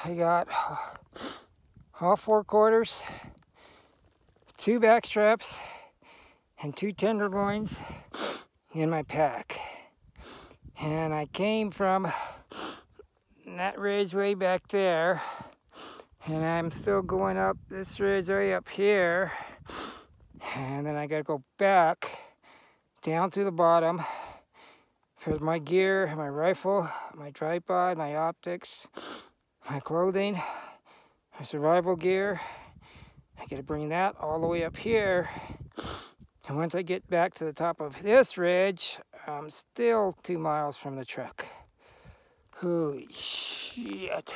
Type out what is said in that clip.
I got all 4 quarters, 2 back straps, and 2 tenderloins in my pack. And I came from that ridge way back there, and I'm still going up this ridge way up here, and then I gotta go back down to the bottom for my gear, my rifle, my tripod, my optics, my clothing, my survival gear. I gotta bring that all the way up here. And once I get back to the top of this ridge, I'm still 2 miles from the truck. Holy shit.